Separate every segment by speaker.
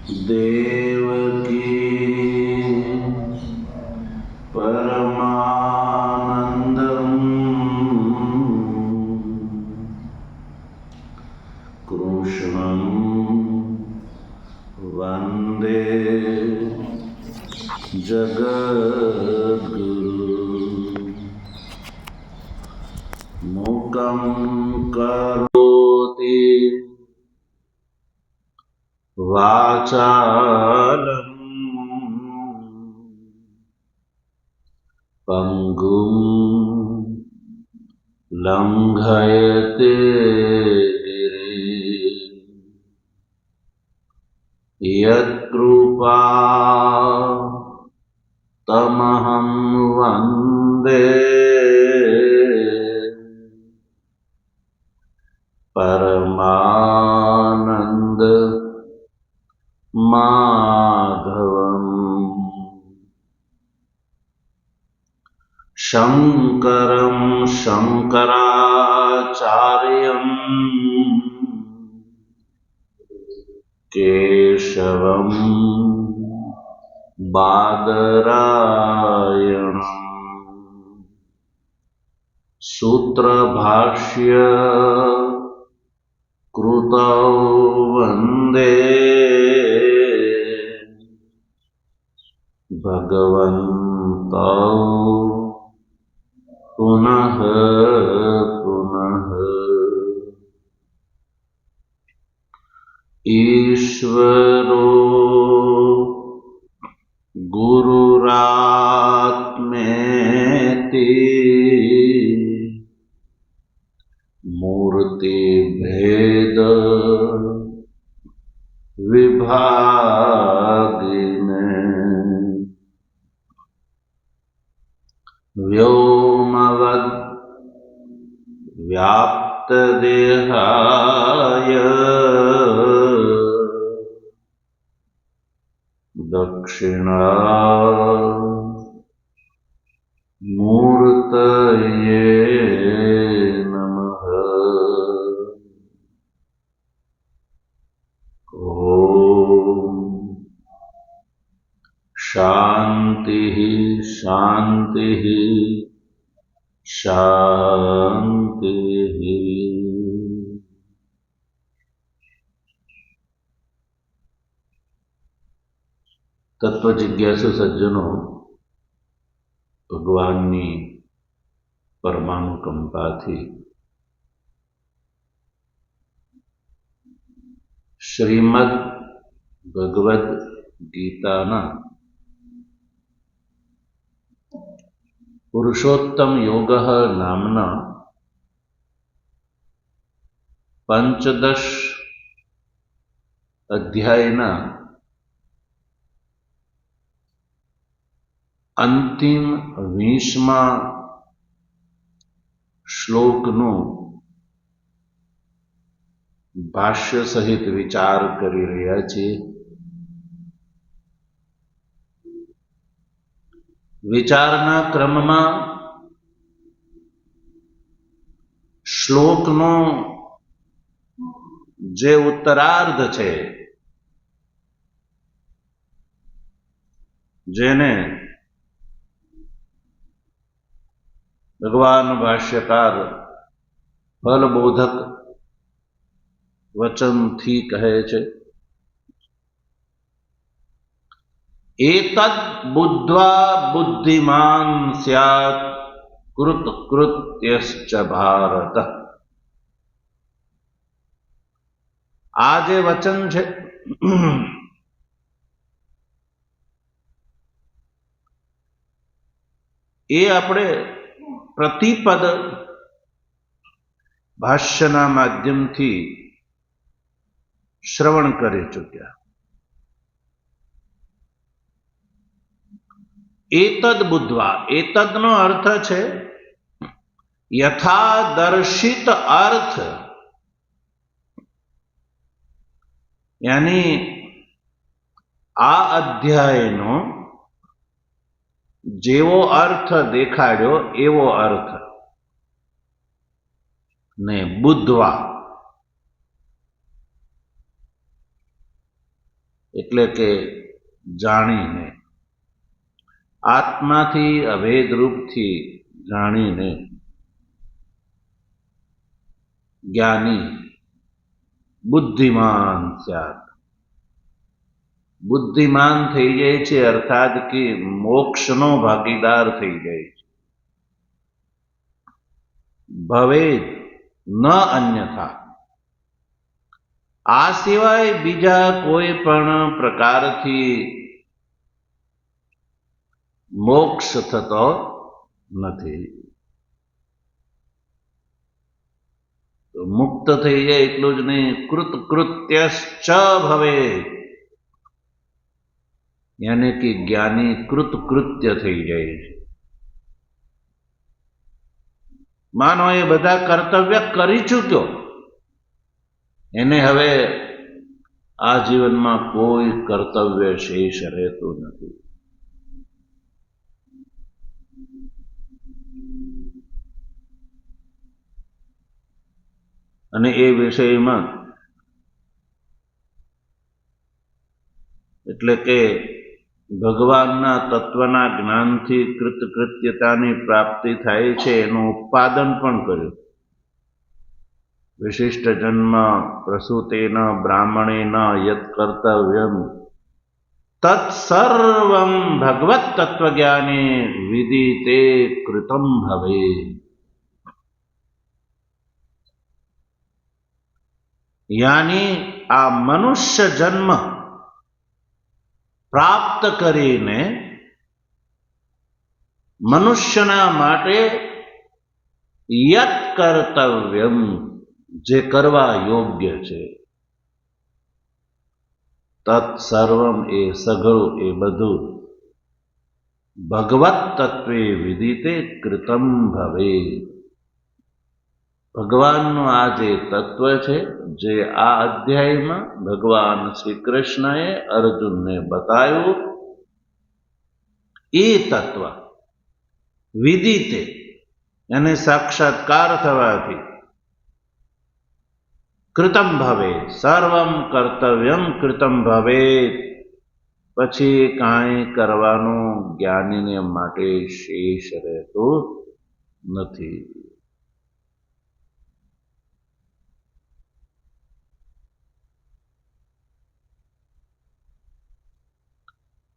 Speaker 1: देवकी परमानन्दम् कृष्णं वन्दे जगद्गुरुं मूकं करोति वाचालं पङ्गुं लङ्घयते यत्कृपा तमहं वन्दे परमानन्द माधवम् शङ्करं शङ्कराचार्यम् केशवं बादरायणम् सूत्रभाष्य कृतौ वन्दे भगवन्तौ पुनः पुनः ईश्वरो गुरुरात्मेति मूर्तिभेद विभागिने व्योमवद् व्याप्तदेहाय दक्षिणामूर्तये नमः। ॐ शान्तिः शान्तिः शान्तिः। तत्व जिज्ञासु सज्जनों, भगवाननी परमानुकंपाथी श्रीमद् भगवद गीताना पुरुषोत्तम योगः नामना पंचदश अध्यायना अंतिम 20મા શ્લોકનો ભાષ્ય સહિત વિચાર કરી રહ્યા છીએ। વિચારના ક્રમમાં શ્લોકનો જે ઉત્તરાર્ધ છે, જેને ભગવાન ભાષ્યકાર ફલબોધક વચનથી કહે છે, એતદ બુદ્ધ્વા બુદ્ધિમાન સ્યાત કૃતકૃત્યશ્ચ ભારત। આ જે વચન છે એ આપણે પ્રતિપદ ભાષ્યના માધ્યમથી શ્રવણ કરી ચૂક્યા। એતદ બુદ્ધ્વા, એતદનો અર્થ છે યથાદર્શિત અર્થ, યાની આ અધ્યાયનો જેવો અર્થ દેખાડ્યો એવો અર્થ ને બુદ્ધવા એટલે કે જાણીને, આત્માથી અભેદ રૂપથી જાણીને જ્ઞાની બુદ્ધિમાન સ્યાત, બુદ્ધિમાન થઈ જાય છે, અર્થાત કે મોક્ષનો ભાગીદાર થઈ જાય છે. ભવેદ ન અન્યથા, આ સિવાય બીજા કોઈ પણ પ્રકારથી મોક્ષ થતો નથી. મુક્ત થઈ જાય એટલું જ નહીં, કૃતકૃત્યશ્ચ ભવેદ, યાની કે જ્ઞાની કૃતકૃત્ય થઈ જાય છે. માનો એ બધા કર્તવ્ય કરી ચૂક્યો, એને હવે આ જીવનમાં કોઈ કર્તવ્ય શેષ રહેતું નથી. અને એ વિષયમાં એટલે કે ભગવાનના તત્વના જ્ઞાનથી કૃતકૃત્યતાની પ્રાપ્તિ થાય છે, એનું ઉત્પાદન પણ કર્યું. વિશિષ્ટ જન્મ પ્રસૂતેન બ્રાહ્મણેન યત કર્તવ્યમ તત્સર્વં ભગવત તત્વજ્ઞાને વિદિતે કૃતમ ભવેત. યાની આ મનુષ્ય જન્મ પ્રાપ્ત કરીને મનુષ્યના માટે યત કર્તવ્યમ, જે કરવા યોગ્ય છે, તત્સર્વમ એ સઘળું, એ બધું, ભગવત તત્વે વિદિતે કૃતમ ભવેત. ભગવાનનું આ જે તત્વ છે, જે આ અધ્યાયમાં ભગવાન શ્રી કૃષ્ણએ અર્જુનને બતાવ્યું, એ તત્વ વિદિતે એને સાક્ષાત્કાર થવાથી કૃતમ ભવેત, સર્વમ કર્તવ્યમ કૃતમ ભવેત, પછી કાંઈ કરવાનું જ્ઞાનીને માટે શેષ રહેતું નથી.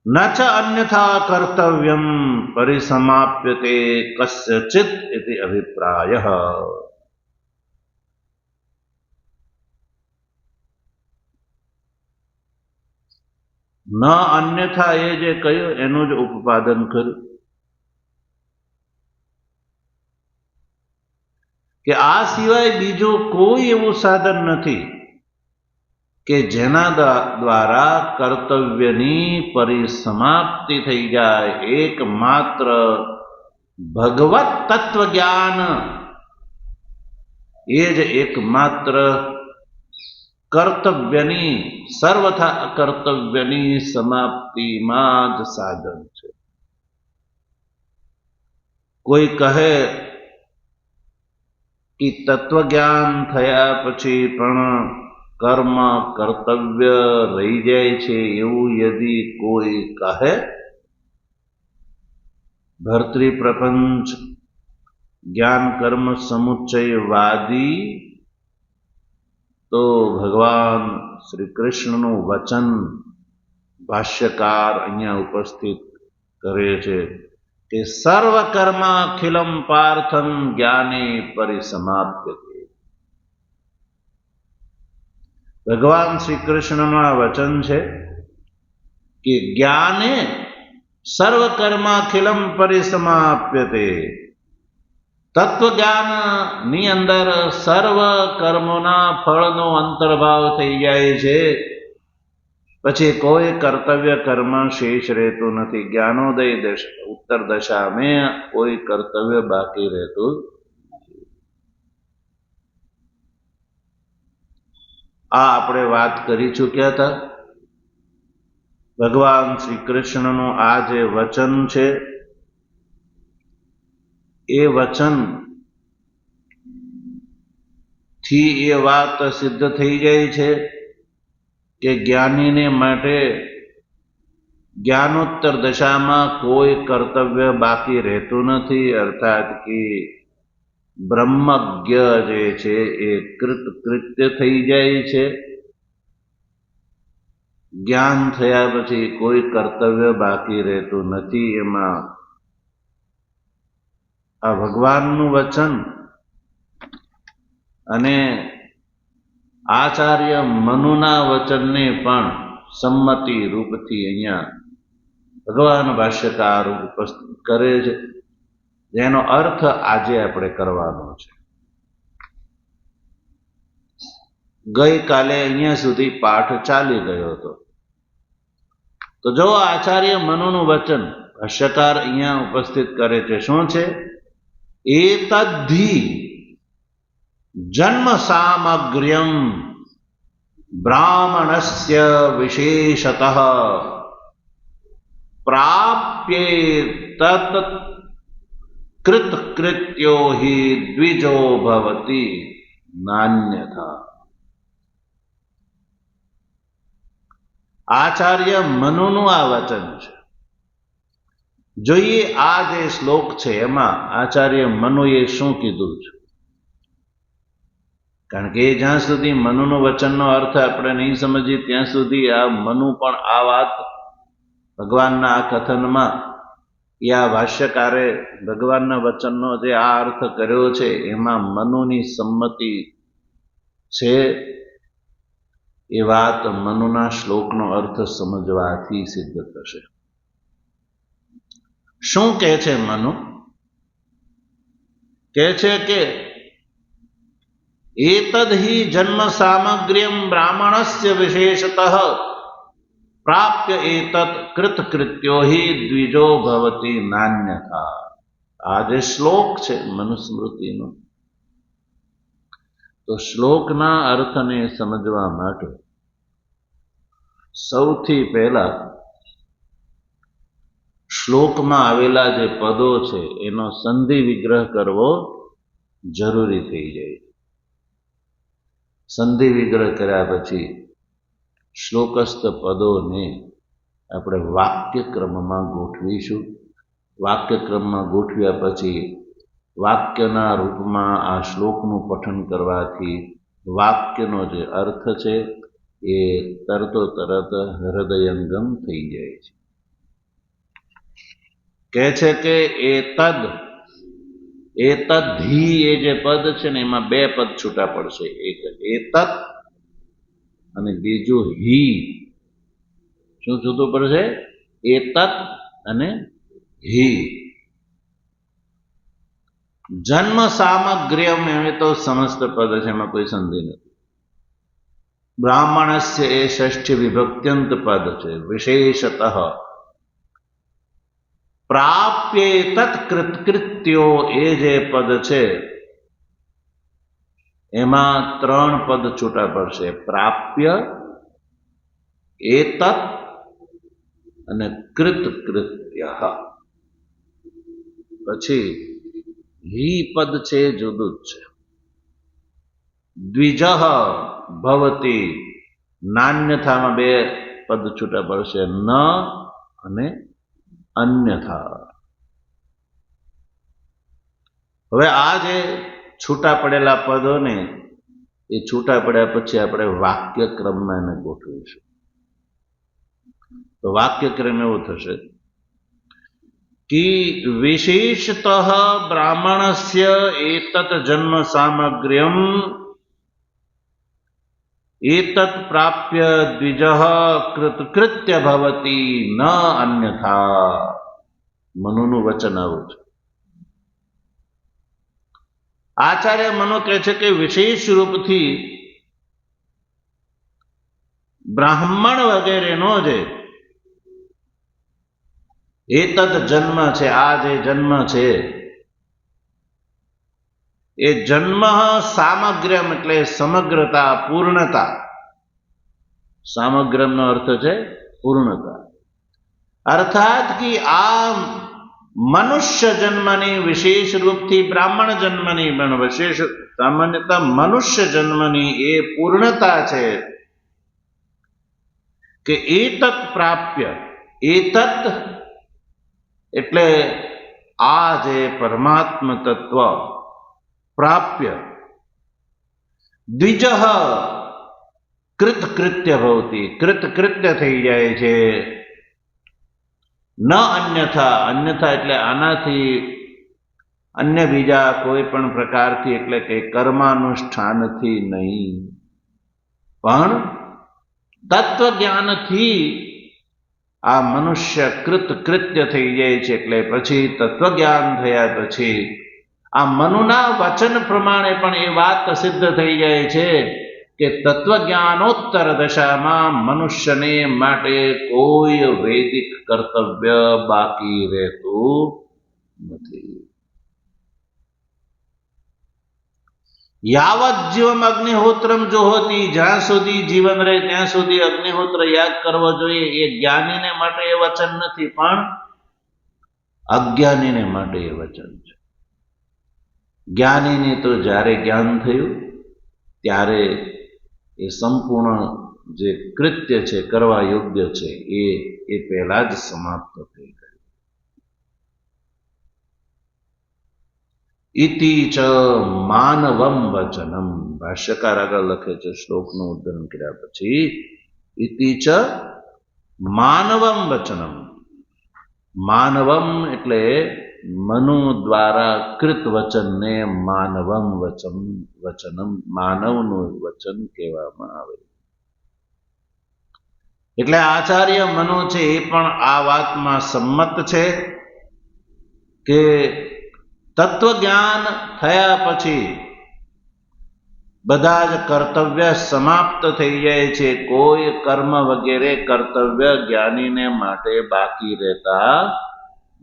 Speaker 1: ન ચ અન્યથા કર્તવ્યમ પરિસમાપ્યતે કસ્યચિત ઇતિ અભિપ્રાયઃ. ન અન્યથા એ જે કહ્યું એનું જ ઉત્પાદન કર્યું કે આ સિવાય બીજું કોઈ એવું સાધન નથી કે જેના દ્વારા કર્તવ્યની પરિસમાપ્તિ થઈ જાય. એકમાત્ર ભગવત તત્વ જ્ઞાન એ જ એકમાત્ર કર્તવ્યની, સર્વથા કર્તવ્યની સમાપ્તિમાં જ સાધન છે. કોઈ કહે કે તત્વજ્ઞાન થયા પછી પણ કર્મ કર્તવ્ય રહી જાય છે, એવું યદિ કોઈ કહે, ભર્તૃ પ્રપંચ જ્ઞાન કર્મ સમુચ્ચયવાદી, તો ભગવાન શ્રી કૃષ્ણનું વચન ભાષ્યકાર અહીંયા ઉપસ્થિત કરે છે કે સર્વ કર્માખિલમ પાર્થમ જ્ઞાને પરિસમાપ્યતે. ભગવાન શ્રી કૃષ્ણનું આ વચન છે કે જ્ઞાને સર્વ કર્માખિલમ પરિસમાપ્યતે. તત્વજ્ઞાનની અંદર સર્વ કર્મોના ફળનો અંતર્ભાવ થઈ જાય છે, પછી કોઈ કર્તવ્ય કર્મ શેષ રહેતું નથી. જ્ઞાનોદય ઉત્તર દશા મેં કોઈ કર્તવ્ય બાકી રહેતું. આ આપણે વાત કરી ચૂક્યા હતા. ભગવાન શ્રી કૃષ્ણનું આ જે વચન છે, એ વચન થી એ વાત સિદ્ધ થઈ ગઈ છે કે જ્ઞાનીને માટે જ્ઞાનોત્તર દશામાં કોઈ કર્તવ્ય બાકી રહેતું નથી, અર્થાત કે બ્રહ્મજ્ઞ જે છે એ કૃત્ય થઈ જાય છે. જ્ઞાન થયા પછી કોઈ કર્તવ્ય બાકી રહેતું નથી. એમાં આ ભગવાનનું વચન અને આચાર્ય મનુના વચનને પણ સંમતિ રૂપથી અહીંયા ભગવાન ભાષ્યકાર ઉપસ્થિત કરે છે, જેનો અર્થ આજે આપણે કરવાનો છે. ગઈકાલે અહીંયા સુધી પાઠ ચાલી ગયો હતો. તો જો આચાર્ય મનુનું વચન ભાષ્યકાર અહીંયા ઉપસ્થિત કરે છે. શું છે? એતદ્ધિ જન્મ સામગ્ર્યમ બ્રાહ્મણસ્ય વિશેષતઃ પ્રાપ્યેતત કૃતકૃત્યો હિ દ્વિજો ભવતિ નાન્યથા. આચાર્ય મનુનું આ વચન છે. જોઈએ આ જે શ્લોક છે એમાં આચાર્ય મનુએ શું કીધું છે. કારણ કે જ્યાં સુધી મનુનું વચનનો અર્થ આપણે નહીં સમજીએ ત્યાં સુધી આ મનુ પણ આ વાત ભગવાનના આ કથનમાં આ ભાષ્યકારે ભગવાનના વચનનો જે આ અર્થ કર્યો છે એમાં મનુની સંમતિ છે. એ વાત મનુના શ્લોકનો અર્થ સમજવાથી સિદ્ધ થશે. શું કહે છે મનુ? કહે છે કે એતદ હિ જન્મ સામગ્ર્યમ બ્રાહ્મણસ્ય વિશેષતઃ પ્રાપ્ય એતત કૃતકૃત્યો હિ દ્વિજો ભવતિ નાન્યથા. આ જે શ્લોક છે મનુસ્મૃતિનો, તો શ્લોકના અર્થને સમજવા માટે સૌથી પહેલા શ્લોકમાં આવેલા જે પદો છે એનો સંધિ વિગ્રહ કરવો જરૂરી થઈ જાય. સંધિ વિગ્રહ કર્યા પછી શ્લોકસ્થ પદોને આપણે વાક્યક્રમમાં ગોઠવીશું. વાક્યક્રમમાં ગોઠવ્યા પછી વાક્યના રૂપમાં આ શ્લોકનું પઠન કરવાથી વાક્યનો જે અર્થ છે એ તરતો તરત હૃદયંગમ થઈ જાય છે. કહે છે કે એતદ્ધિ એ જે પદ છે ને એમાં બે પદ છૂટા પડશે. એક એતત અને બીજું હિ. શું છૂટું પડશે? એતત અને હિ. જન્મ સામગ્ર્યમ એ તો સમસ્ત પદ છે, એમાં કોઈ સંધિ નથી. બ્રાહ્મણસ્ય એ ષષ્ઠી વિભક્ત્યંત પદ છે. વિશેષતઃ પ્રાપ્યેતત કૃતકૃત્યો એ જે પદ છે એમાં ત્રણ પદ છૂટા પડશે. પ્રાપ્ય, એતત અને કૃતકૃત્ય. પછી હિ પદ છે જુદું જ છે. દ્વિજ ભવતિ નાન્યથામાં બે પદ છૂટા પડશે. ન અને અન્યથા. હવે આ જે છૂટા પડેલા પદોને એ છૂટા પડ્યા પછી આપણે વાક્યક્રમમાં એને ગોઠવીશું. તો વાક્યક્રમ એવો થશે कि विशेषतः ब्राह्मणस्य एतत् जन्म सामग्र्यम एतत् प्राप्य द्विजः कृतकृत्य भवति न अन्यथा. મનુનું વચન આવું છે. આચાર્ય મનુ કહે છે કે વિશેષ રૂપથી બ્રાહ્મણ વગેરેનો જે એતત જન્મ છે, આ જે જન્મ છે એ જન્મ સામગ્ર્યમ એટલે સમગ્રતા, પૂર્ણતા. સામગ્ર્યમનો અર્થ છે પૂર્ણતા. અર્થાત કે આ મનુષ્ય જન્મની વિશેષ રૂપથી બ્રાહ્મણ જન્મની પણ વિશેષ સામાન્યતા મનુષ્ય જન્મની એ પૂર્ણતા છે કે એતત પ્રાપ્ય, એતત એટલે આ જે પરમાત્મ તત્વ પ્રાપ્ય દ્વિજ કૃતકૃત્ય ભવતી, કૃતકૃત્ય થઈ જાય છે. ન અન્યથા, અન્યથા એટલે આનાથી અન્ય બીજા કોઈ પણ પ્રકારથી એટલે કે કર્માનુષ્ઠાનથી નહીં, પણ તત્વજ્ઞાનથી આ મનુષ્ય કૃતકૃત્ય થઈ જાય છે. એટલે પછી તત્વજ્ઞાન થયા પછી આ મનુના વચન પ્રમાણે પણ એ વાત સિદ્ધ થઈ જાય છે કે તત્વજ્ઞાનોત્તર દશામાં મનુષ્યને માટે કોઈ વૈદિક કર્તવ્ય બાકી રહેતું નથી. યાવત જીવમ અગ્નિહોત્રમ જોહોતી, જ્યાં સુધી જીવન રહે ત્યાં સુધી અગ્નિહોત્ર યાગ કરવો જોઈએ. એ જ્ઞાનીને માટે એ વચન નથી, પણ અજ્ઞાનીને માટે એ વચન છે. જ્ઞાનીને તો જ્યારે જ્ઞાન થયું ત્યારે એ સંપૂર્ણ જે કૃત્ય છે, કરવા યોગ્ય છે, એ પહેલા જ સમાપ્ત થઈ ગયું. ઇતિ ચ માનવમ વચનમ, ભાષ્યકાર આગળ લખે છે શ્લોકનું ઉદ્ધરણ કર્યા પછી, ઇતિ ચ માનવમ વચનમ. માનવમ એટલે મનુ દ્વારા કૃત વચનને માનવમ વચનમ, માનવનું વચન કહેવામાં આવે. એટલે આચાર્ય મનુ છે એ પણ આ વાતમાં સંમત છે કે તત્વજ્ઞાન થયા પછી બધા જ કર્તવ્ય સમાપ્ત થઈ જાય છે. કોઈ કર્મ વગેરે કર્તવ્ય જ્ઞાનીને માટે બાકી રહેતા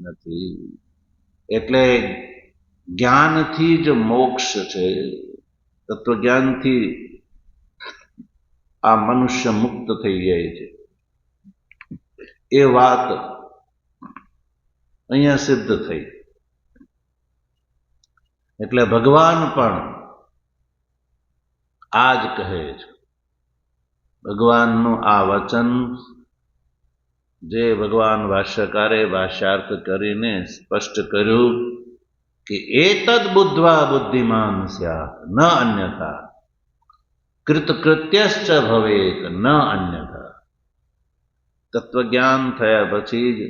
Speaker 1: નથી. એટલે જ્ઞાનથી જ મોક્ષ છે. તત્વજ્ઞાનથી આ મનુષ્ય મુક્ત થઈ જાય છે. એ વાત અહીંયા સિદ્ધ થઈ. એટલે ભગવાન પણ આ જ કહે છે. ભગવાનનું આ વચન જે ભગવાન ભાષ્યકારે ભાષ્યાર્થ કરીને સ્પષ્ટ કર્યું કે એતદ બુદ્ધ્વા બુદ્ધિમાન સ્યાત ન અન્યથા, કૃતકૃત્યશ્ચ ભવેત ન અન્યથા. તત્વજ્ઞાન થયા પછી જ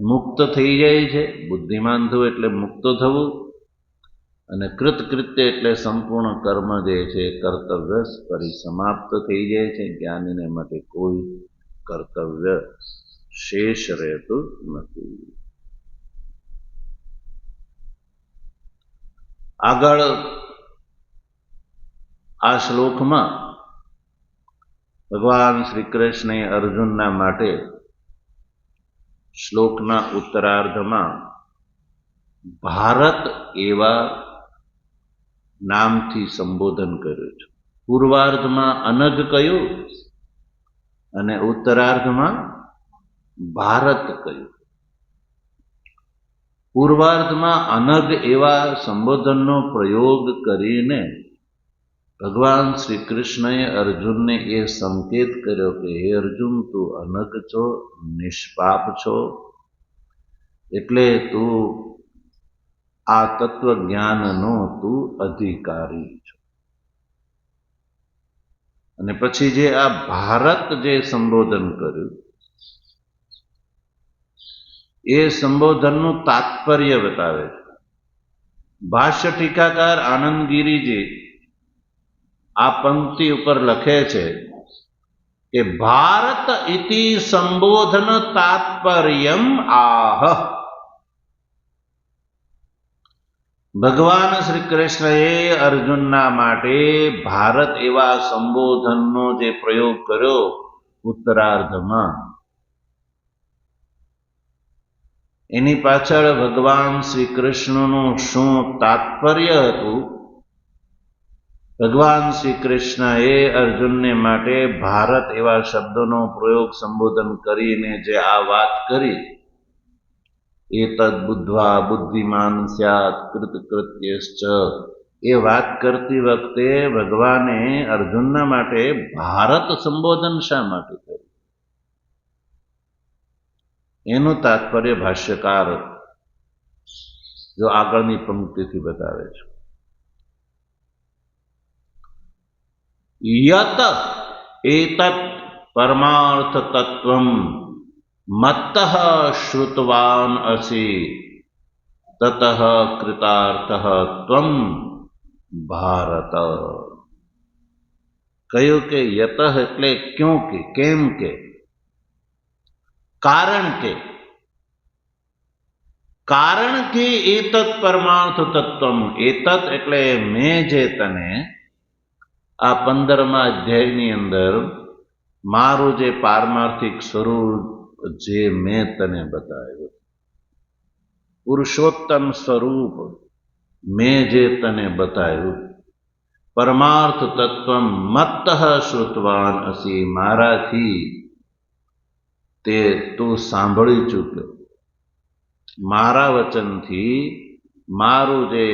Speaker 1: મુક્ત થઈ જાય છે. બુદ્ધિમાન થવું એટલે મુક્ત થવું, અને કૃતકૃત્ય એટલે સંપૂર્ણ કર્મ જે છે કર્તવ્ય પરિસમાપ્ત થઈ જાય છે. જ્ઞાનીને માટે કોઈ કર્તવ્ય શેષ રહેતું નથી. આગળ આ શ્લોકમાં ભગવાન શ્રી કૃષ્ણએ અર્જુનના માટે શ્લોકના ઉત્તરાર્ધમાં ભારત એવા નામથી સંબોધન કર્યું છે. પૂર્વાર્ધમાં અનગ કહ્યું અને ઉત્તરાર્ધમાં ભારત કહ્યું. પૂર્વાર્ધમાં અનગ એવા સંબોધનનો પ્રયોગ કરીને ભગવાન શ્રી કૃષ્ણએ અર્જુનને એ સંકેત કર્યો કે હે અર્જુન, તું અનગ છો, નિષ્પાપ છો, એટલે તું આ તત્વજ્ઞાનનો તું અધિકારી છો. અને પછી જે આ ભારત જે સંબોધન કર્યું એ સંબોધનનું તાત્પર્ય બતાવે છે. ભાષ્ય ટીકાકાર આનંદગીરીજી આ પંક્તિ ઉપર લખે છે કે ભારત ઇતિ સંબોધન તાત્પર્યમ આહ. ભગવાન શ્રી કૃષ્ણએ અર્જુનના માટે ભારત એવા સંબોધનનો જે પ્રયોગ કર્યો ઉત્તરાર્ધમાં, એની પાછળ ભગવાન શ્રી કૃષ્ણનું શું તાત્પર્ય હતું? ભગવાન શ્રી કૃષ્ણએ અર્જુનને માટે ભારત એવા શબ્દનો પ્રયોગ સંબોધન કરીને જે આ વાત કરી, એતદ બુદ્ધ્વા બુદ્ધિમાન સ્યાત કૃતકૃત્યશ્ચ, એ વાત કરતી વખતે ભગવાને અર્જુનના માટે ભારત સંબોધન શા માટે કર્યું? એનું તાત્પર્ય ભાષ્યકાર જો આગળની પંક્તિથી બતાવે છે. યત એતત પરમાર્થ તત્વમ મત્તઃ શ્રુતવાન અસી તતઃ કૃતાર્થઃ ત્વમ ભારત. કહ્યું કે યત એટલે ક્યું કે, કેમ કે, કારણ કે એતત પરમાર્થ તત્વમ. એતત એટલે મેં જે તને આ 15મા અધ્યાયની અંદર મારું જે પારમાર્થિક સ્વરૂપ જે મેં તને બતાવ્યું, પુરુષોત્તમ સ્વરૂપ મેં જે તને બતાવ્યું, પરમાર્થ તત્વમ મત્તઃ શ્રુતવાન અસી, મારાથી તે તું સાંભળી ચૂક્યો, મારા વચનથી મારું જે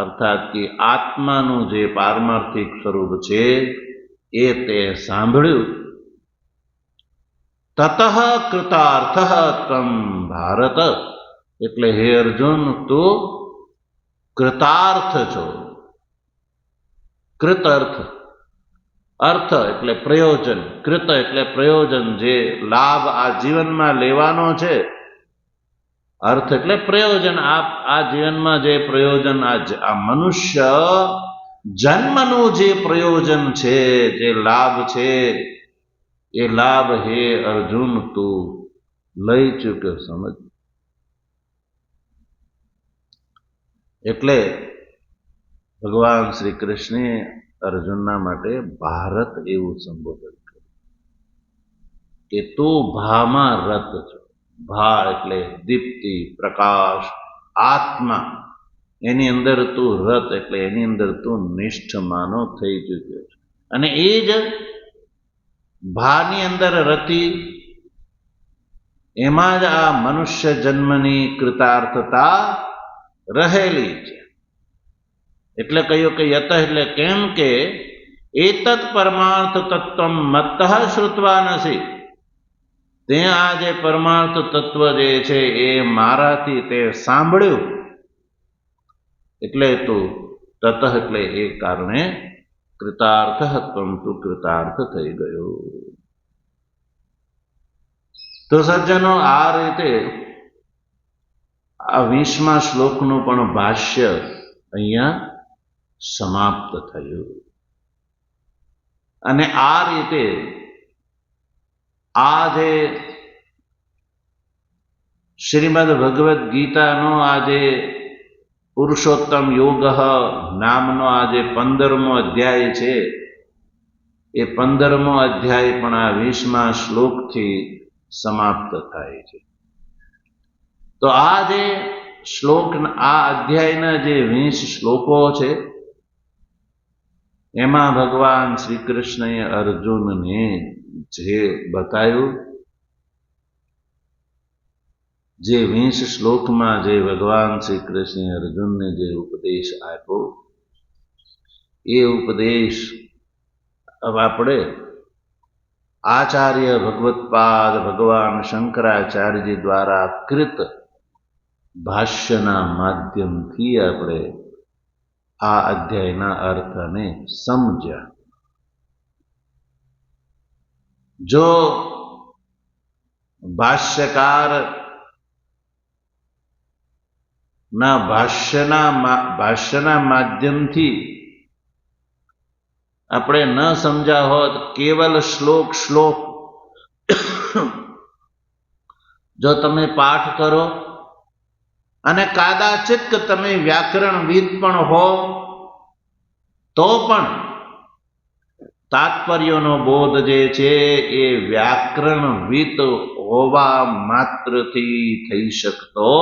Speaker 1: અર્થાત કે આત્માનું જે પારમાર્થિક સ્વરૂપ છે એ તે સાંભળ્યું. તતઃ કૃતાર્થઃ ત્વમ ભારત, એટલે હે અર્જુન તું કૃતાર્થ છો. કૃત અર્થ એટલે પ્રયોજન, કૃત એટલે પ્રયોજન, જે લાભ આ જીવનમાં લેવાનો છે. અર્થ એટલે પ્રયોજન, આ જીવનમાં જે પ્રયોજન, આ મનુષ્ય જન્મનું જે પ્રયોજન છે, જે લાભ છે, એ લાભ હે અર્જુન તું લઈ ચૂક્યો. સમજ? એટલે ભગવાન શ્રી કૃષ્ણે અર્જુનના માટે ભારત એવું સંબોધન કર્યું કે તું ભામાં રત છો. ભા એટલે દીપ્તિ, પ્રકાશ, આત્મા, એની અંદર તું રત એટલે એની અંદર તું નિષ્ઠમાનો થઈ ચૂક્યો છે. અને એ જ ભાની અંદર રતિ, એમાં જ આ મનુષ્ય જન્મની કૃતાર્થતા રહેલી છે. એટલે કહ્યું કે યત એટલે કેમ કે એતત પરમાર્થ તત્વમ મત્તઃ શ્રુતવાનસી, તે આ જે પરમાર્થ તત્વ જે છે એ મારાથી તે સાંભળ્યું, એટલે તું તતઃ એટલે એ કારણે કૃતાર્થ ત્વમ તું કૃતાર્થ થઈ ગયો. તો સજ્જનો, આ રીતે આ 20મા શ્લોકનું પણ ભાષ્ય અહીંયા સમાપ્ત થયું. અને આ રીતે આ જે શ્રીમદ ભગવદ્ ગીતાનો આ જે પુરુષોત્તમ યોગ નામનો આ જે 15મો અધ્યાય છે, એ 15મો અધ્યાય પણ આ 20મા શ્લોકથી સમાપ્ત થાય છે. તો આ જે શ્લોક, આ અધ્યાયના જે 20 શ્લોકો છે, એમાં ભગવાન શ્રી કૃષ્ણએ અર્જુનને જે બતાવ્યું, જે 20 શ્લોકમાં જે ભગવાન શ્રી કૃષ્ણે અર્જુનને જે ઉપદેશ આપ્યો, એ ઉપદેશ હવે આપણે આચાર્ય ભગવત્પાદ ભગવાન શંકરાચાર્યજી દ્વારા કૃત ભાષ્યના માધ્યમથી આપણે આ અધ્યાયના અર્થને સમજ્યા. જો ભાષ્યકાર ના ભાષ્યના માધ્યમથી આપણે ન સમજ્યા હોત, કેવલ શ્લોક જો તમે પાઠ કરો અને કાદાચિત તમે વ્યાકરણવિદ પણ હો, તો પણ તાત્પર્યનો બોધ જે છે એ વ્યાકરણવિદ હોવા માત્રથી થઈ શકતો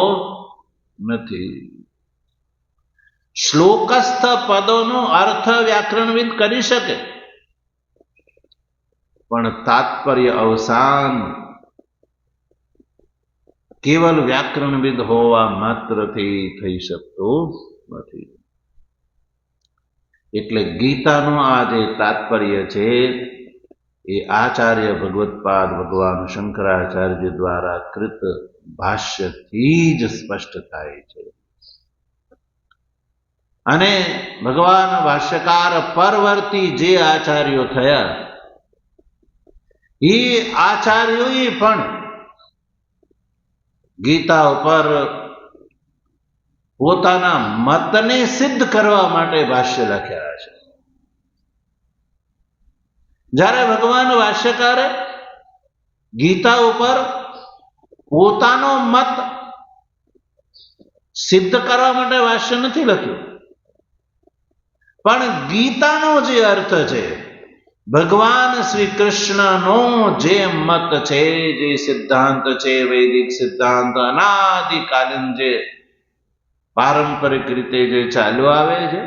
Speaker 1: નથી. શ્લોકસ્થ પદોનો અર્થ વ્યાકરણવિદ કરી શકે, પણ તાત્પર્ય અવસાન કેવલ વ્યાકરણવિદ હોવા માત્રથી થઈ શકતો નથી. એટલે ગીતાનું આ જે તાત્પર્ય છે એ આચાર્ય ભગવત્પાદ ભગવાન શંકરાચાર્ય દ્વારા કૃત ભાષ્યથી જ સ્પષ્ટ થાય છે. અને ભગવાન ભાષ્યકાર પરવર્તી જે આચાર્યો થયા એ આચાર્યોએ પણ ગીતા ઉપર પોતાના મતને સિદ્ધ કરવા માટે ભાષ્ય લખ્યા છે. જ્યારે ભગવાન ભાષ્યકારે ગીતા ઉપર પોતાનો મત સિદ્ધ કરવા માટે ભાષ્ય નથી લખ્યું, પણ ગીતાનો જે અર્થ છે, ભગવાન શ્રી કૃષ્ણનો જે મત છે, જે સિદ્ધાંત છે, વૈદિક સિદ્ધાંત અનાદિકાલીન જે પારંપરિક રીતે જે ચાલ્યો આવે છે,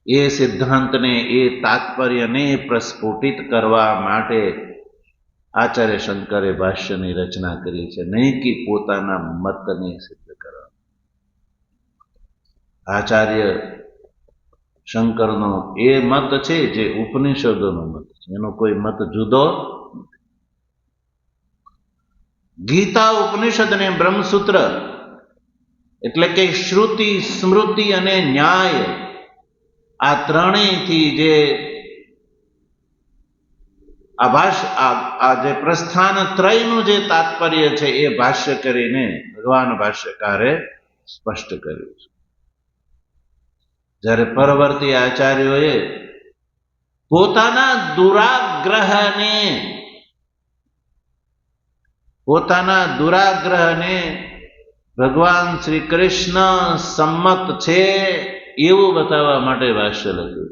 Speaker 1: એ સિદ્ધાંતને એ તાત્પર્યને પ્રસ્ફુટિત કરવા માટે આચાર્ય શંકરે ભાષ્યની રચના કરી છે, નહીં કે પોતાના મતને સિદ્ધ કરવા. આચાર્ય શંકરનો એ મત છે જે ઉપનિષદોનો મત છે, એનો કોઈ મત જુદો. ગીતા ઉપનિષદ અને બ્રહ્મસૂત્ર એટલે કે શ્રુતિ સ્મૃતિ અને ન્યાય આ ત્રણેયથી જે આ જે પ્રસ્થાન ત્રયનું જે તાત્પર્ય છે એ ભાષ્ય કરીને ભગવાન ભાષ્યકારે સ્પષ્ટ કર્યું છે. જ્યારે પરવર્તી આચાર્યોએ પોતાના દુરાગ્રહને ભગવાન શ્રી કૃષ્ણ સંમત છે એવું બતાવવા માટે ભાષ્ય લખ્યું.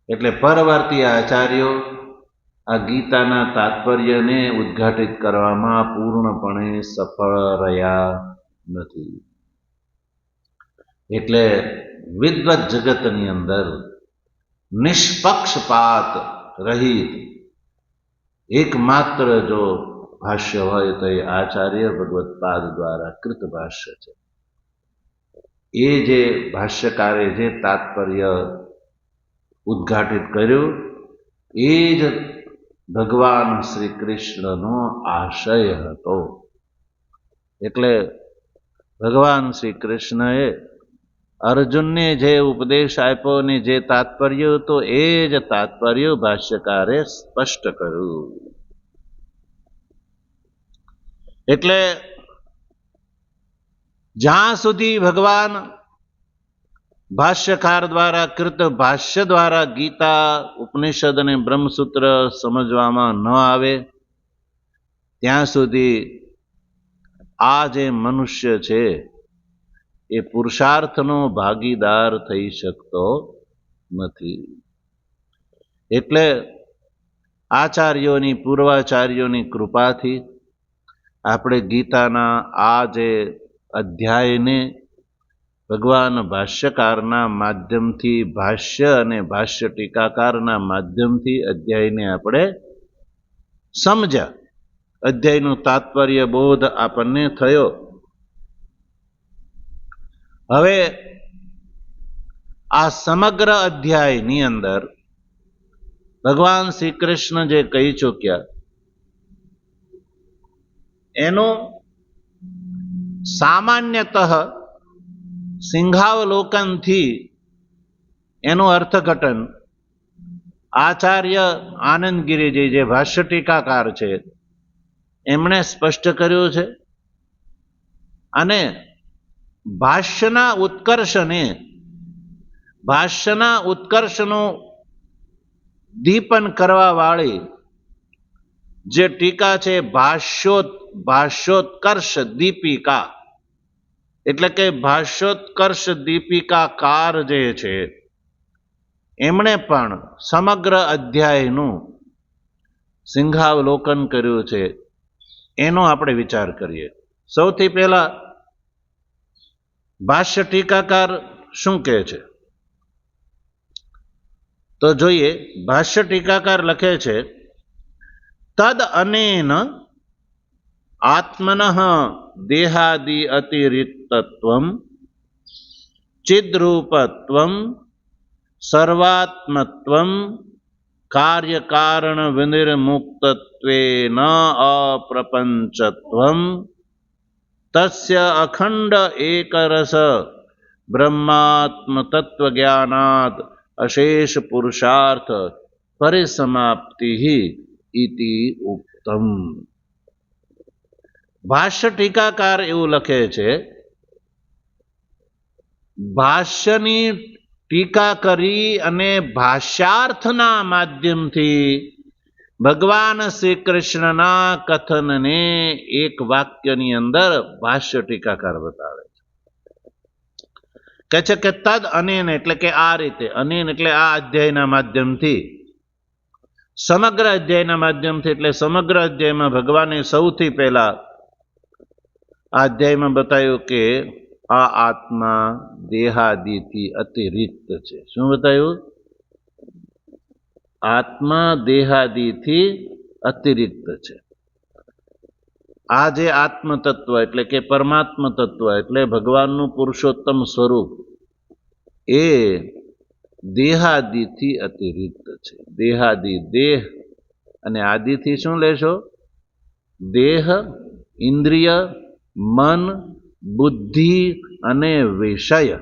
Speaker 1: એટલે પરવર્તી આચાર્યો આ ગીતાના તાત્પર્યને ઉદ્ઘાટિત કરવામાં પૂર્ણપણે સફળ રહ્યા નથી. એટલે વિદ્વત જગતની અંદર નિષ્પક્ષપાત રહિત એકમાત્ર જો ભાષ્ય હોય તો એ આચાર્ય ભગવત્પાદ દ્વારા કૃત ભાષ્ય છે. એ જે ભાષ્યકારે જે તાત્પર્ય ઉદ્ઘાટિત કર્યું એ જ ભગવાન શ્રી કૃષ્ણનો આશય હતો. એટલે ભગવાન શ્રી કૃષ્ણએ અર્જુનને જે ઉપદેશ આપ્યો ને જે તાત્પર્ય હતો એ જ તાત્પર્ય ભાષ્યકારે સ્પષ્ટ કર્યું. એટલે જ્યાં સુધી ભગવાન ભાષ્યકાર દ્વારા કૃત ભાષ્ય દ્વારા ગીતા ઉપનિષદ અને બ્રહ્મસૂત્ર સમજવામાં ન આવે ત્યાં સુધી આ જે મનુષ્ય છે એ પુરુષાર્થનો ભાગીદાર થઈ શકતો નથી. એટલે આચાર્યોની પૂર્વાચાર્યોની કૃપાથી આપણે ગીતાના આ જે અધ્યાયને ભગવાન ભાષ્યકારના માધ્યમથી ભાષ્ય અને ભાષ્ય ટીકાકારના માધ્યમથી અધ્યાયને આપણે સમજ્યા. અધ્યાયનું તાત્પર્ય બોધ આપણને થયો. હવે આ સમગ્ર અધ્યાયની અંદર ભગવાન શ્રી કૃષ્ણ જે કહી ચૂક્યા એનો સામાન્યતઃ સિંહાવલોકનથી એનું અર્થઘટન આચાર્ય આનંદગીરીજી જે ભાષ્ય ટીકાકાર છે એમણે સ્પષ્ટ કર્યું છે. અને ભાષ્યના ઉત્કર્ષનું દીપન કરવા વાળી જે ટીકા છે ભાષ્યોત્કર્ષ દીપિકા, એટલે કે ભાષ્યોત્કર્ષ દીપિકાકાર જે છે એમણે પણ સમગ્ર અધ્યાયનું સિંહાવલોકન કર્યું છે. એનો આપણે વિચાર કરીએ. સૌથી પહેલા ભાષ્ય ટીકાકાર શું કહે છે તો જોઈએ. ભાષ્ય ટીકાકાર લખે છે તદ અનેન આત્મનઃ દેહાદિ અતિરિક્તત્વમ ચિદ્રૂપત્વમ સર્વાત્મત્વમ કાર્યકારણ વિનિર્મુક્તત્વેન અપ્રપંચત્વમ તસ્ય અખંડ એકરસ બ્રહ્માત્મ તત્વજ્ઞાનાદ અશેષ પુરુષાર્થ પરિસમાપ્તિ ઇતિ ઉક્તમ. ભાષ્ય ટીકાકાર એવું લખે છે, ભાષ્યની ટીકા કરી અને ભાષ્યાર્થના માધ્યમથી ભગવાન શ્રી કૃષ્ણના કથનને એક વાક્યની અંદર ભાષ્ય ટીકાકાર બતાવે છે. કહે છે કે તદ અનેન એટલે કે આ રીતે, અનેન એટલે આ અધ્યાયના માધ્યમથી, સમગ્ર અધ્યાયના માધ્યમથી એટલે સમગ્ર અધ્યાયમાં ભગવાને સૌથી પહેલા આ અધ્યાયમાં બતાવ્યું કે આ આત્મા દેહાદિથી અતિરિક્ત છે. શું બતાવ્યું? આત્મા દેહાદિથી અતિરિક્ત છે. આ જે આત્મ તત્વ એટલે કે પરમાત્મ તત્વ એટલે ભગવાનનું પુરુષોત્તમ સ્વરૂપ એ દેહાદિથી અતિરિક્ત છે. દેહાદિ દેહ અને આદિથી શું લેશો? દેહ, ઇન્દ્રિય, મન, બુદ્ધિ અને વિષય.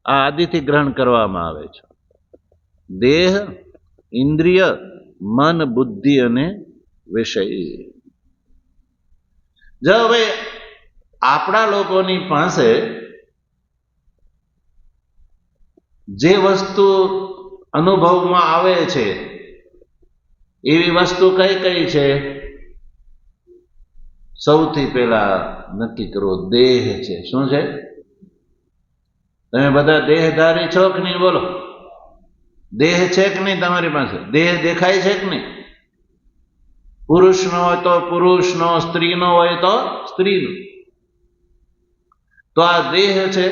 Speaker 1: આ આદિથી ગ્રહણ કરવામાં આવે છે. દેહ, ઇન્દ્રિય, મન, બુદ્ધિ અને વિષય. જો હવે આપણા લોકોની પાસે જે વસ્તુ અનુભવમાં આવે છે એવી વસ્તુ કઈ કઈ છે? સૌથી પહેલા નક્કી કરો, દેહ છે. શું છે? તમે બધા દેહધારી છો કે નહીં? બોલો, દેહ છે કે નહીં તમારી પાસે? દેહ દેખાય છે કે નહીં? પુરુષનો હોય તો પુરુષનો, સ્ત્રીનો હોય તો સ્ત્રીનો. તો આ દેહ છે.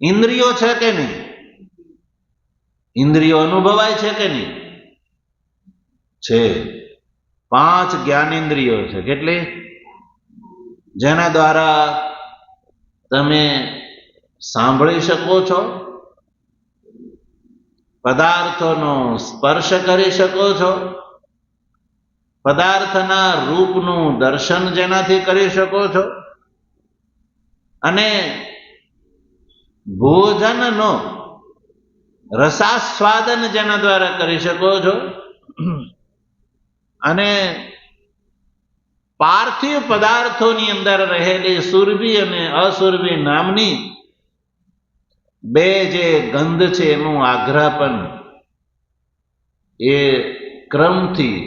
Speaker 1: ઇન્દ્રિયો છે કે નહીં? ઇન્દ્રિયો અનુભવાય છે કે નહીં? છે. 5 જ્ઞાનેન્દ્રિયો છે. કેટલી? જેના દ્વારા તમે સાંભળી શકો છો, પદાર્થોનો સ્પર્શ કરી શકો છો, પદાર્થના રૂપનું દર્શન જેનાથી કરી શકો છો, અને ભોજનનો રસાસ્વાદન જેના દ્વારા કરી શકો છો, અને પાર્થિવ પદાર્થોની અંદર રહેલી સુરભી અને અસુરભી નામની બે જે ગંધ છે એનું આગ્રહપન એ ક્રમથી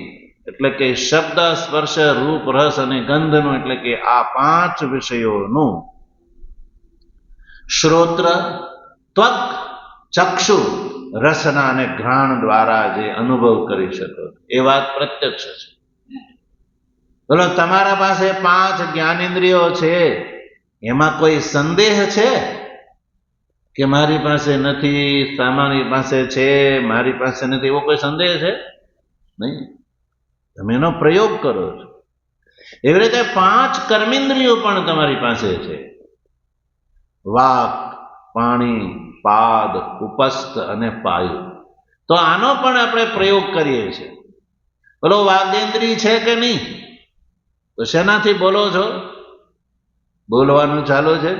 Speaker 1: એટલે કે શબ્દ, સ્પર્શ, રૂપ, રસ અને ગંધનું એટલે કે આ 5 વિષયોનું શ્રોત્ર, ત્વક, ચક્ષુ, રસના અને ઘ્રાણ દ્વારા જે અનુભવ કરી શકો એ વાત પ્રત્યક્ષ છે. બોલો, તમારા પાસે 5 જ્ઞાનેન્દ્રિયો છે, એમાં કોઈ સંદેહ છે કે મારી પાસે નથી, તમારી પાસે છે, મારી પાસે નથી, એવો કોઈ સંદેહ છે નહીં? તમે એનો પ્રયોગ કરો છો. એવી રીતે 5 કર્મેન્દ્રિયો પણ તમારી પાસે છે. વાક, પાણી, પાદ, ઉપસ્થ અને પાયુ. તો આનો પણ આપણે પ્રયોગ કરીએ છીએ. બોલો, વાગેન્દ્રિય છે કે નહીં? તો શેનાથી બોલો છો? બોલવાનું ચાલુ છે.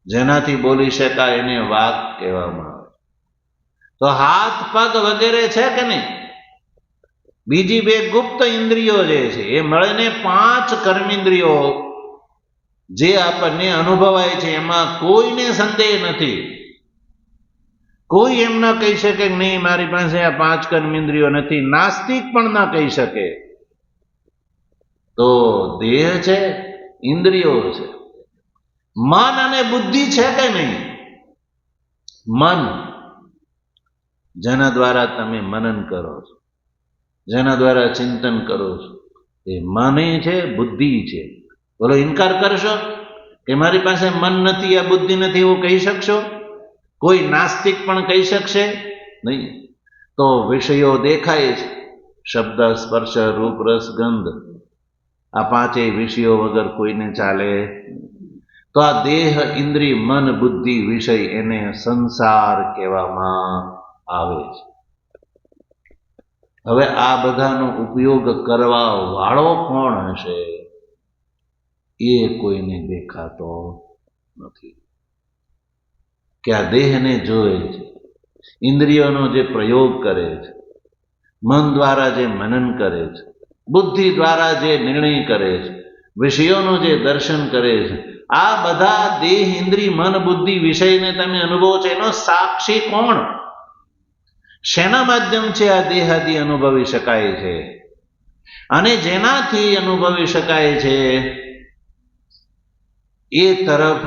Speaker 1: જેનાથી બોલી શકાય એને વાક કહેવામાં આવે. તો હાથ, પગ વગેરે છે કે નહીં? બીજી 2 ગુપ્ત ઇન્દ્રિયો જે છે એ મળીને 5 કર્મેન્દ્રિયો જે આપણને અનુભવાય છે એમાં કોઈને સંદેહ નથી. કોઈ એમ ના કહી શકે કે નહીં મારી પાસે આ 5 કર્મેન્દ્રિયો નથી. નાસ્તિક પણ ના કહી શકે. તો દેહ છે, ઇન્દ્રિયો છે, મન અને બુદ્ધિ છે કે નહીં? મન જેના દ્વારા તમે મનન કરો છો, જેના દ્વારા ચિંતન કરો છો, એ મન છે, બુદ્ધિ છે. બોલો, ઇનકાર કરશો કે મારી પાસે મન નથી, આ બુદ્ધિ નથી એવું કહી શકશો? કોઈ નાસ્તિક પણ કહી શકશે નહીં. તો વિષયો દેખાય છે, શબ્દ, સ્પર્શ, રૂપ, રસ, ગંધ. આ 5 વિષયો વગર કોઈને ચાલે. તો આ દેહ, ઇન્દ્રિય, મન, બુદ્ધિ, વિષય એને સંસાર કહેવામાં આવે છે. હવે આ બધાનો ઉપયોગ કરવા વાળો કોણ હશે એ કોઈને દેખાતો નથી. કે આ દેહને જોએ છે, ઇન્દ્રિયોનો જે પ્રયોગ કરે છે, મન દ્વારા જે મનન કરે છે, બુદ્ધિ દ્વારા જે નિર્ણય કરે છે, વિષયોનું જે દર્શન કરે છે, આ બધા દેહ, ઇન્દ્રિય, મન, બુદ્ધિ, વિષયને તમે અનુભવો છો એનો સાક્ષી કોણ? શેના માધ્યમ છે આ દેહાદી અનુભવી શકાય છે? અને જેનાથી અનુભવી શકાય છે એ તરફ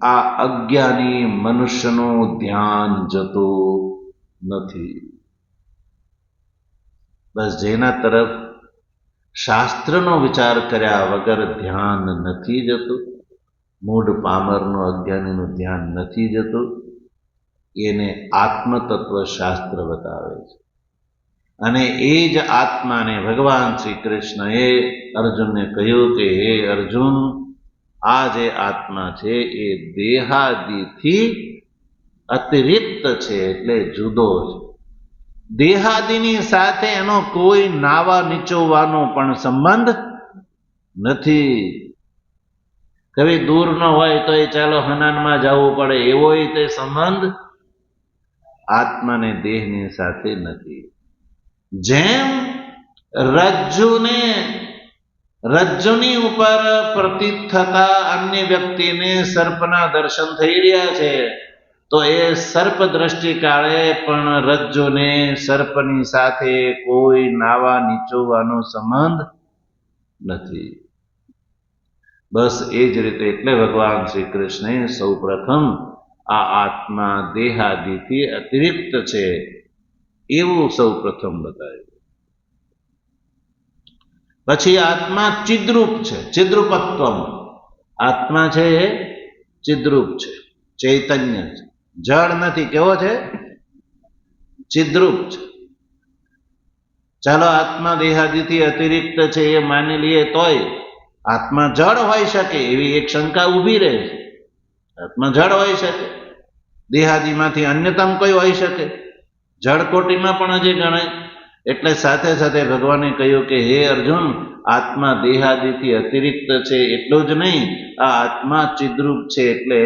Speaker 1: આ અજ્ઞાની મનુષ્યનું ધ્યાન જતું નથી. બસ જેના તરફ શાસ્ત્રનો વિચાર કર્યા વગર ધ્યાન નથી જતું, મૂઢ પામરનું, અજ્ઞાનીનું ધ્યાન નથી જતું, એને આત્મતત્વ શાસ્ત્ર બતાવે છે. અને એ જ આત્માને ભગવાન શ્રી કૃષ્ણએ અર્જુનને કહ્યું કે હે અર્જુન, આ જે આત્મા છે એ દેહાદિથી અતિરિક્ત છે, એટલે જુદો છે. દેહાદિની સાથે એનો કોઈ નાવા નીચોવાનો પણ સંબંધ નથી. કવિ દૂર ન હોય તો એ ચાલો હનાનમાં જવું પડે, એવો તે સંબંધ આત્માને દેહની સાથે નથી. જેમ રજ્જુની ઉપર પ્રતીત થતા અન્ય વ્યક્તિને સર્પના દર્શન થઈ રહ્યા છે, તો એ સર્પ દ્રષ્ટિ કાળે પણ રજ્જુને સર્પની સાથે કોઈ નાવા નીચોવાનો સંબંધ નથી. બસ એ જ રીતે એટલે ભગવાન શ્રી કૃષ્ણે સૌ પ્રથમ આ આત્મા દેહાદિથી અતિરિક્ત છે એવું સૌ પ્રથમ બતાવ્યું. પછી આત્મા ચિદ્રૂપ છે, ચિદ્રૂપત્વમ. આત્મા છે એ ચિદ્રૂપ છે, ચૈતન્ય છે, જળ નથી. કેવો છે? ચિદ્રૂપ છે. ચાલો આત્મા દેહાદિથી અતિરિક્ત છે એ માની લઈએ, તોય આત્મા જળ હોઈ શકે એવી એક શંકા ઊભી રહે છે. આત્મા જળ હોઈ શકે, દેહાદિમાંથી અન્યતમ કોઈ હોઈ શકે, જળ કોટીમાં પણ હજી ગણાય. એટલે સાથે સાથે ભગવાને કહ્યું કે હે અર્જુન, આત્મા દેહાદિથી અતિરિક્ત છે એટલું જ નહીં, આ આત્મા ચિદ્રૂપ છે એટલે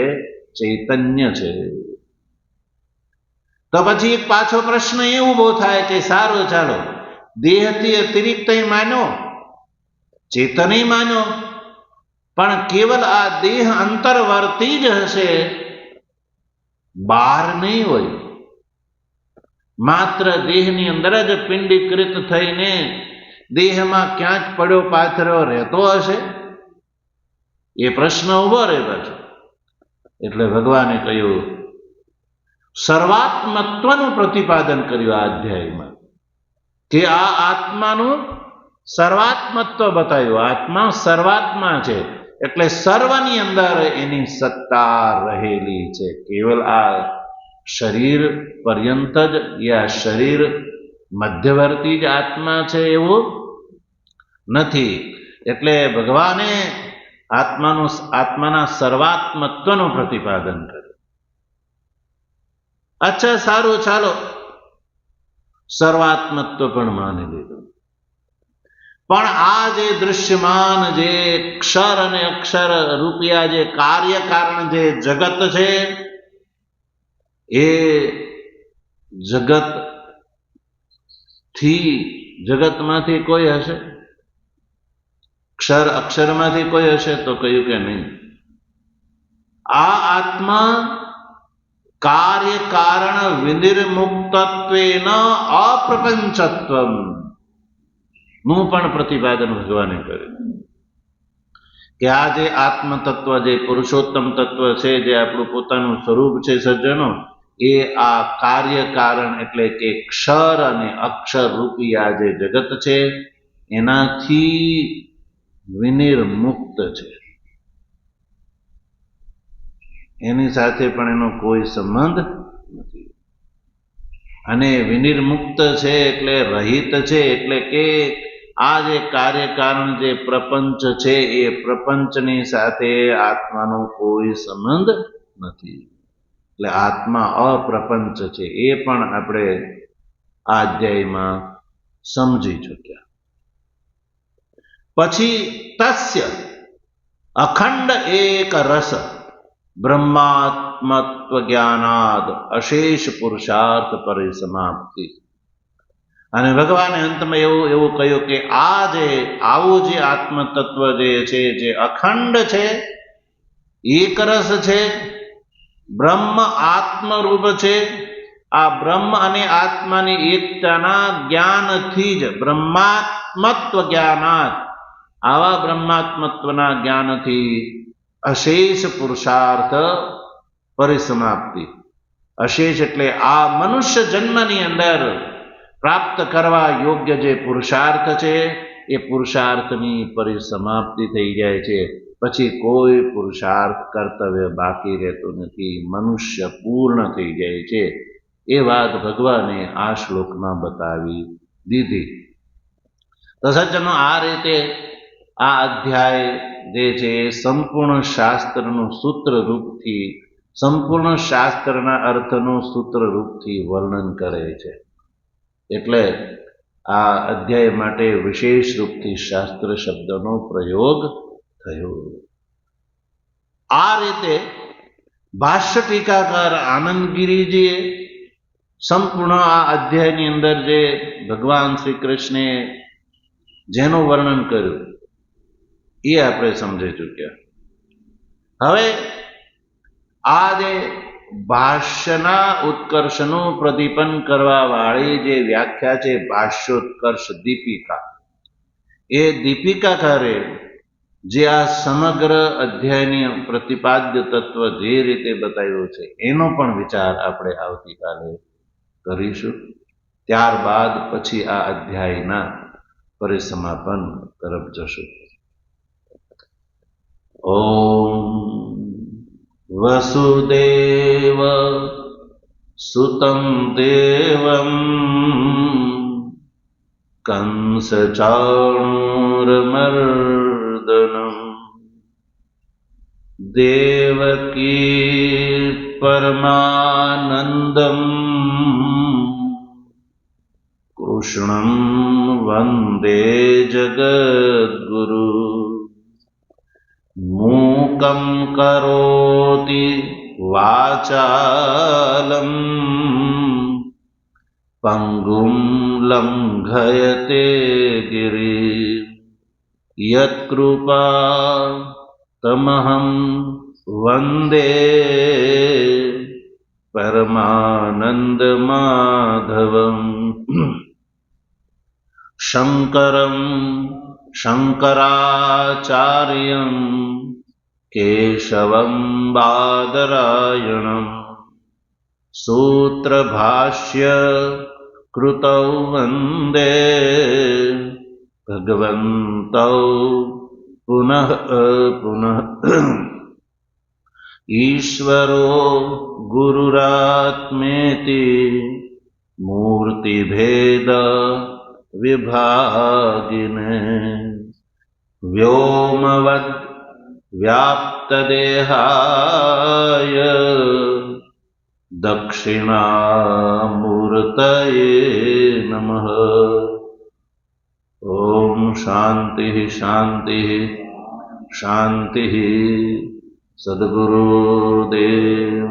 Speaker 1: ચૈતન્ય છે. તો પછી એક પાછો પ્રશ્ન એ ઉભો થાય કે સારું ચાલો, દેહથી અતિરિક્ત માનો, ચેતન માનો, પણ કેવલ આ દેહ અંતર્વર્તી જ હશે, બહાર નહીં હોય. માત્ર દેહની અંદર જ પિંડીકૃત થઈને દેહમાં ક્યાંક પડ્યો પાથર્યો રહેતો હશે, એ પ્રશ્ન ઉભો રહે પાછો. એટલે ભગવાને કહ્યું, સર્વાત્મત્વનું પ્રતિપાદન કર્યું આ અધ્યાયમાં, કે આ આત્માનું સર્વાત્મત્વ બતાવ્યું. આત્મા સર્વાત્મા છે એટલે સર્વની અંદર એની સત્તા રહેલી છે. કેવલ આ શરીર પર્યંત જ યા શરીર મધ્યવર્તી જ આત્મા છે એવું નથી. એટલે ભગવાને આત્માના સર્વાત્મત્વનું પ્રતિપાદન કર્યું. અચ્છા સારું, ચાલો સર્વાત્મત્વ પણ માની લીધું, પણ આ જે દૃશ્યમાન જે ક્ષર અને અક્ષર રૂપિયા જે કાર્ય કારણ જે જગત છે, એ જગતમાંથી કોઈ હશે? ક્ષર અક્ષરમાંથી કોઈ હશે? તો કહ્યું કે નહીં. આ આત્મા કાર્ય કારણ વિનિર્મુક્તત્વેન અપ્રપંચત્વમ નું પણ પ્રતિપાદન ભગવાને કર્યું. કે આ જે આત્મ તત્વ, જે પુરુષોત્તમ તત્વ છે, જે આપણું પોતાનું સ્વરૂપ છે સજ્જનો, એ આ કાર્ય કારણ એટલે કે ક્ષર અને અક્ષર રૂપી આ જે જગત છે એનાથી વિનિર્મુક્ત છે. એની સાથે પણ એનો કોઈ સંબંધ નથી. અને વિનિર્મુક્ત છે એટલે રહિત છે, એટલે કે આ જે કાર્યકારણ જે પ્રપંચ છે એ પ્રપંચની સાથે આત્માનો કોઈ સંબંધ નથી. એટલે આત્મા અપ્રપંચ છે એ પણ આપણે આ અધ્યાયમાં સમજી ચૂક્યા. પછી તસ્ય અખંડ એક રસ બ્રહ્માત્મત્વ જ્ઞાનાદ અશેષ પુરુષાર્થ પરિસમાપ્તિ. અને ભગવાને અંતમાં એવું કહ્યું કે આવું જે આત્મ તત્વ જે છે, જે અખંડ છે, એક રસ છે, બ્રહ્મ આત્મરૂપ છે, આ બ્રહ્મ અને આત્માની એકતાના જ્ઞાનથી જ બ્રહ્માત્મત્વ જ્ઞાનાત, આવા બ્રહ્માત્મત્વના જ્ઞાનથી અશેષ પુરુષાર્થ પરિસમાપ્તિ. અશેષ એટલે આ મનુષ્ય જન્મની અંદર પ્રાપ્ત કરવા યોગ્ય જે પુરુષાર્થ છે એ પુરુષાર્થની પરિસમાપ્તિ થઈ જાય છે. પછી કોઈ પુરુષાર્થ કર્તવ્ય બાકી રહેતો નથી, મનુષ્ય પૂર્ણ થઈ જાય છે. એ વાત ભગવાને આ શ્લોકમાં બતાવી દીધી. તો સજ્જનો, આ રીતે આ અધ્યાય જે છે સંપૂર્ણ શાસ્ત્રનું સૂત્ર રૂપથી, સંપૂર્ણ શાસ્ત્રના અર્થનું સૂત્ર રૂપથી વર્ણન કરે છે. એટલે આ અધ્યાય માટે વિશેષ રૂપથી શાસ્ત્ર શબ્દનો પ્રયોગ થયો. આ રીતે ભાષ્ય ટીકાકાર આનંદગીરીજીએ સંપૂર્ણ આ અધ્યાયની અંદર જે ભગવાન શ્રી કૃષ્ણે જેનું વર્ણન કર્યું એ આપણે સમજી ચૂક્યા. હવે આ જે ભાષ્યના ઉત્કર્ષનું પ્રદીપન કરવા વાળી જે વ્યાખ્યા છે ભાષ્યોત્કર્ષ દીપિકા, એ દીપિકાકારે જે આ સમગ્ર અધ્યાયની પ્રતિપાદ્ય તત્વ જે રીતે બતાવ્યું છે એનો પણ વિચાર આપણે આવતીકાલે કરીશું. ત્યારબાદ પછી આ અધ્યાયના પરિસમાપન તરફ જશું. ઓમ વસુદેવ સુતં દેવં કંસચાણૂરમર્દનમ દેવકી પરમાનંદમ કૃષ્ણં વંદે જગદ્ગુરુ. મૂકં કરોતિ વાચાલં પંગું લંઘયતે ગિરિં યત્કૃપા તમહં વંદે પરમાનંદ માધવં. શંકરં શંકરાચાર્યં કેશવં બાદરાયણં સૂત્રભાષ્ય કૃતૌ વંદે ભગવन्तૌ પુનઃ પુનઃ. ઈશ્વરો ગુરુરાત્મેતિ મૂર્તિભેદ વિભાગિને વ્યોમવદ વ્યાપ્તદેહાય દક્ષિણામૂર્તયે નમઃ. ઓમ શાંતિ શાંતિ શાંતિ. સદ્ગુરુદેવ